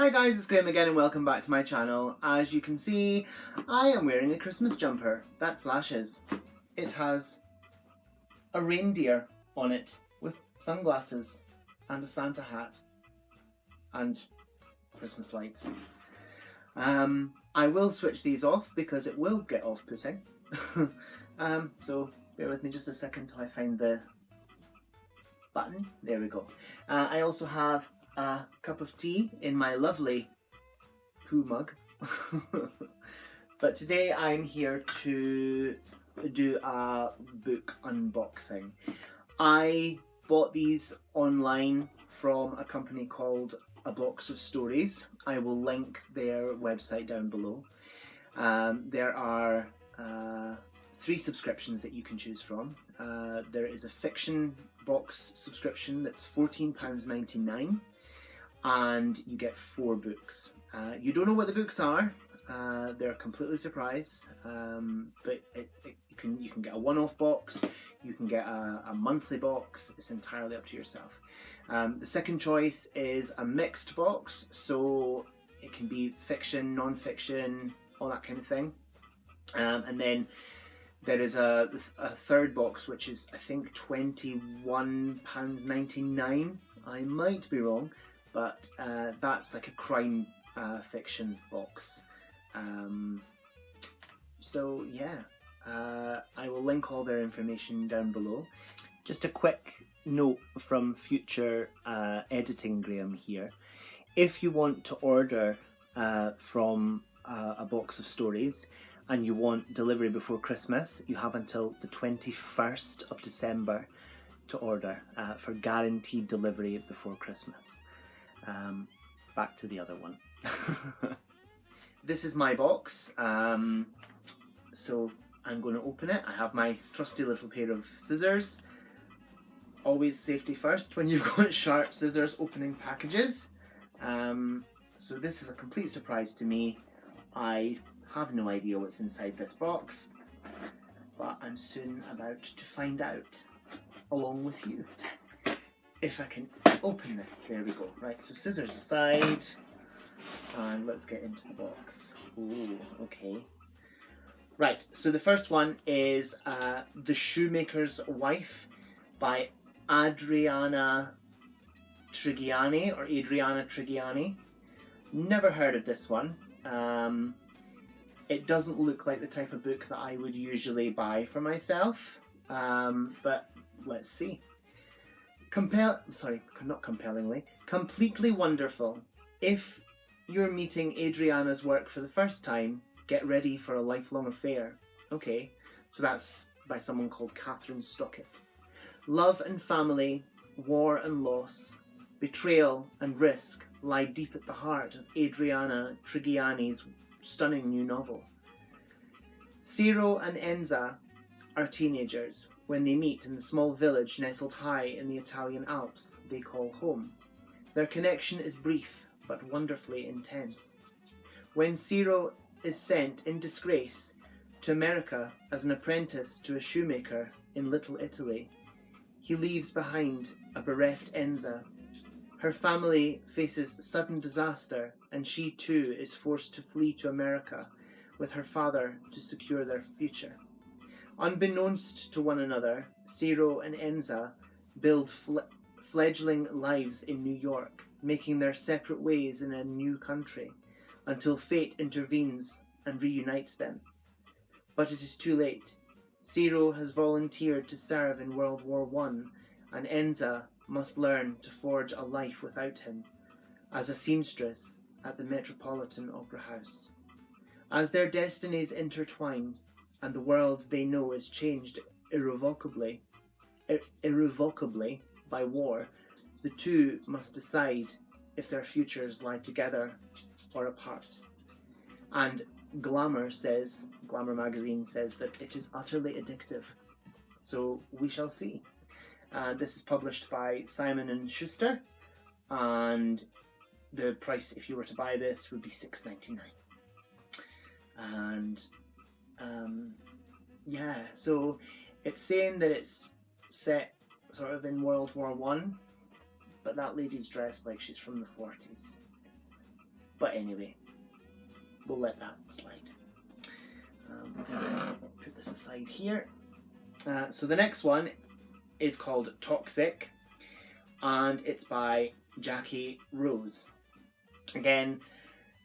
Hi guys, it's Graham again and welcome back to my channel. As you can see, I am wearing a Christmas jumper that flashes. It has a reindeer on it with sunglasses and a Santa hat and Christmas lights. I will switch these off because it will get off-putting. So bear with me just a second till I find the button. There we go. I also have a cup of tea in my lovely poo mug. But today I'm here to do a book unboxing. I bought these online from a company called A Box of Stories. I will link their website down below. There are 3 subscriptions that you can choose from. There is a fiction box subscription that's £14.99 and you get 4 books. You don't know what the books are. They're completely surprise, but you can get a one-off box, you can get a monthly box. It's entirely up to yourself. The second choice is a mixed box, so it can be fiction, non-fiction, all that kind of thing. And then there is a third box, which is I think £21.99. I might be wrong, but that's like a crime fiction box. So yeah, I will link all their information down below. Just a quick note from future editing Graham here. If you want to order from A Box of Stories and you want delivery before Christmas, you have until the 21st of December to order for guaranteed delivery before Christmas. Back to the other one. This is my box, so I'm going to open it. I have my trusty little pair of scissors. Always safety first when you've got sharp scissors opening packages. So this is a complete surprise to me. I have no idea what's inside this box, but I'm soon about to find out along with you. If I can open this, there we go. Right, so scissors aside, and let's get into the box. Ooh, okay. Right, so the first one is The Shoemaker's Wife by Adriana Trigiani. Never heard of this one. It doesn't look like the type of book that I would usually buy for myself, but let's see. Completely wonderful. If you're meeting Adriana's work for the first time, get ready for a lifelong affair. Okay, so that's by someone called Catherine Stockett. Love and family, war and loss, betrayal and risk lie deep at the heart of Adriana Trigiani's stunning new novel. Ciro and Enza are teenagers when they meet in the small village nestled high in the Italian Alps they call home. Their connection is brief but wonderfully intense. When Ciro is sent in disgrace to America as an apprentice to a shoemaker in Little Italy, he leaves behind a bereft Enza. Her family faces sudden disaster and she too is forced to flee to America with her father to secure their future. Unbeknownst to one another, Ciro and Enza build fledgling lives in New York, making their separate ways in a new country, until fate intervenes and reunites them. But it is too late. Ciro has volunteered to serve in World War I, and Enza must learn to forge a life without him, as a seamstress at the Metropolitan Opera House. As their destinies intertwine, and the world they know is changed irrevocably by war, the two must decide if their futures lie together or apart. And Glamour magazine says that it is utterly addictive. So we shall see. This is published by Simon & Schuster, and the price if you were to buy this would be $6.99. And yeah, so it's saying that it's set sort of in World War I, but that lady's dressed like she's from the 40s. But anyway, we'll let that slide. Put this aside here. So the next one is called Toxic, and it's by Jacqui Rose. Again,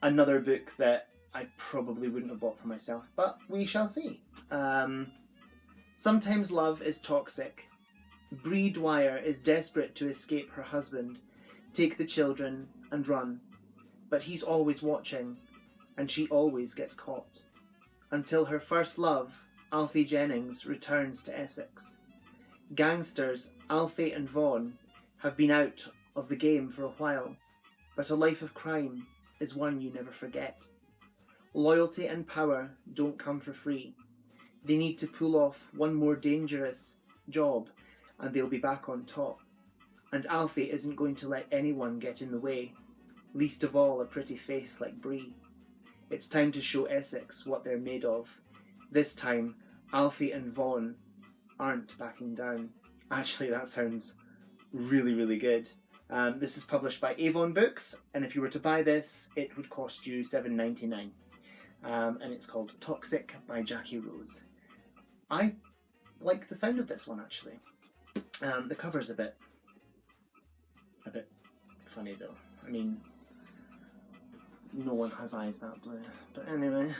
another book that I probably wouldn't have bought for myself, but we shall see. Sometimes love is toxic. Bree Dwyer is desperate to escape her husband, take the children, and run. But he's always watching, and she always gets caught. Until her first love, Alfie Jennings, returns to Essex. Gangsters Alfie and Vaughan have been out of the game for a while, but a life of crime is one you never forget. Loyalty and power don't come for free. They need to pull off one more dangerous job and they'll be back on top. And Alfie isn't going to let anyone get in the way, least of all a pretty face like Bree. It's time to show Essex what they're made of. This time, Alfie and Vaughan aren't backing down. Actually, that sounds really, really good. This is published by Avon Books, and if you were to buy this, it would cost you $7.99. And it's called Toxic by Jacqui Rose. I like the sound of this one, actually. The cover's a bit funny, though. I mean, no one has eyes that blue. But anyway,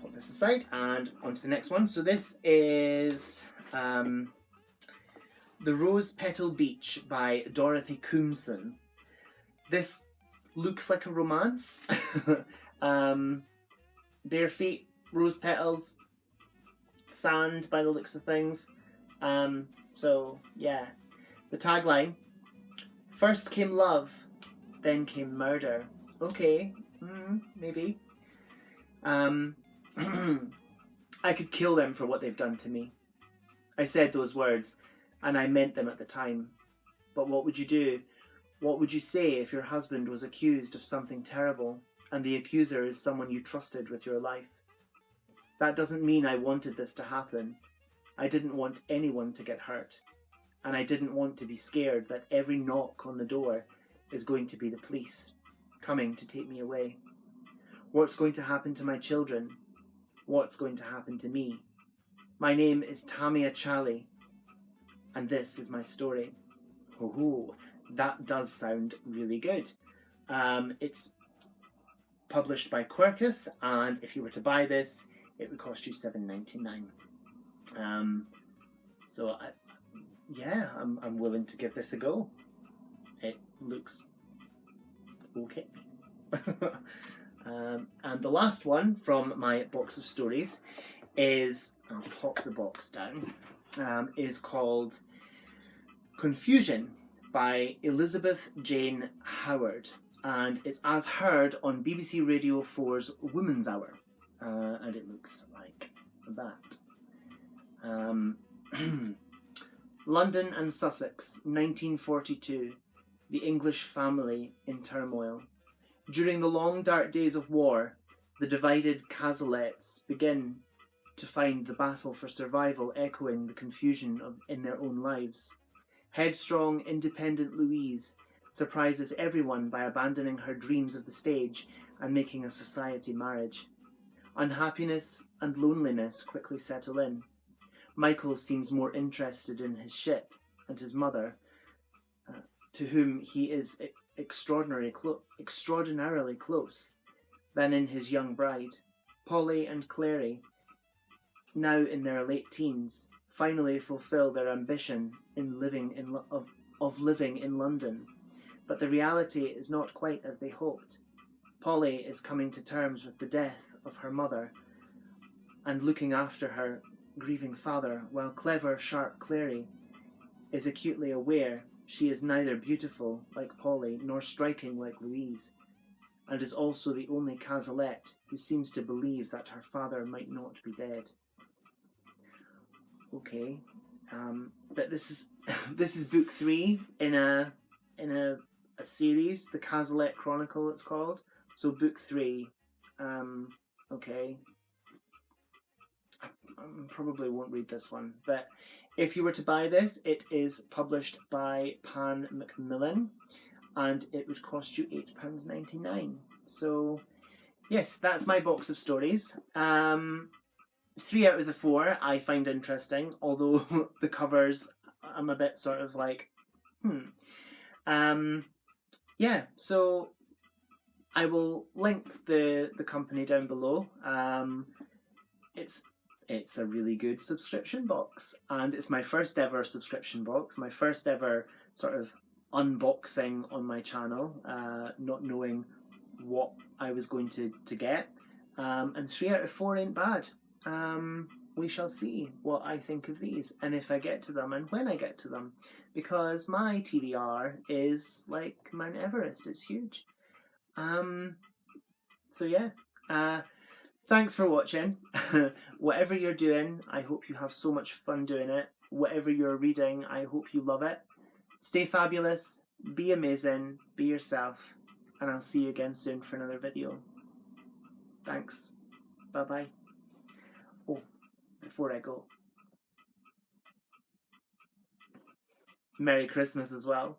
put this aside and on to the next one. So this is The Rose Petal Beach by Dorothy Koomson. This looks like a romance. Bare feet, rose petals, sand by the looks of things. So yeah, the tagline: first came love, then came murder. Okay, maybe. I could kill them for what they've done to me. I said those words, and I meant them at the time. But what would you do? What would you say if your husband was accused of something terrible, and the accuser is someone you trusted with your life? That doesn't mean I wanted this to happen. I didn't want anyone to get hurt. And I didn't want to be scared that every knock on the door is going to be the police, coming to take me away. What's going to happen to my children? What's going to happen to me? My name is Tamia Chali, and this is my story. Oh, that does sound really good. It's published by Quercus, and if you were to buy this, it would cost you $7.99. So I'm willing to give this a go. It looks okay. And the last one from my box of stories is, I'll pop the box down, is called Confusion by Elizabeth Jane Howard, and it's as heard on BBC Radio 4's Woman's Hour, and it looks like that. London and Sussex, 1942. The English family in turmoil. During the long dark days of war, the divided Casalets begin to find the battle for survival echoing the confusion in their own lives. Headstrong, independent Louise surprises everyone by abandoning her dreams of the stage and making a society marriage. Unhappiness and loneliness quickly settle in. Michael seems more interested in his ship and his mother, to whom he is extraordinarily close, than in his young bride. Polly and Clary, now in their late teens, finally fulfill their ambition of living in London. But the reality is not quite as they hoped. Polly is coming to terms with the death of her mother and looking after her grieving father, while clever, sharp Clary is acutely aware she is neither beautiful like Polly nor striking like Louise, and is also the only Casalet who seems to believe that her father might not be dead. Okay, but this is book 3 in a series, the Casalet Chronicle it's called. So book 3, okay. I probably won't read this one, but if you were to buy this, it is published by Pan Macmillan, and it would cost you £8.99. So yes, that's my box of stories. 3 out of the 4 I find interesting, although the covers I'm a bit sort of like, yeah, so I will link the company down below. It's a really good subscription box, and it's my first ever subscription box, my first ever sort of unboxing on my channel, not knowing what I was going to get. And 3 out of 4 ain't bad. We shall see what I think of these, and if I get to them, and when I get to them, because my TBR is like Mount Everest. It's huge. So yeah, thanks for watching. Whatever you're doing, I hope you have so much fun doing it. Whatever you're reading, I hope you love it. Stay fabulous, be amazing, be yourself, and I'll see you again soon for another video. Thanks. Bye-bye. Oh, before I go, Merry Christmas as well.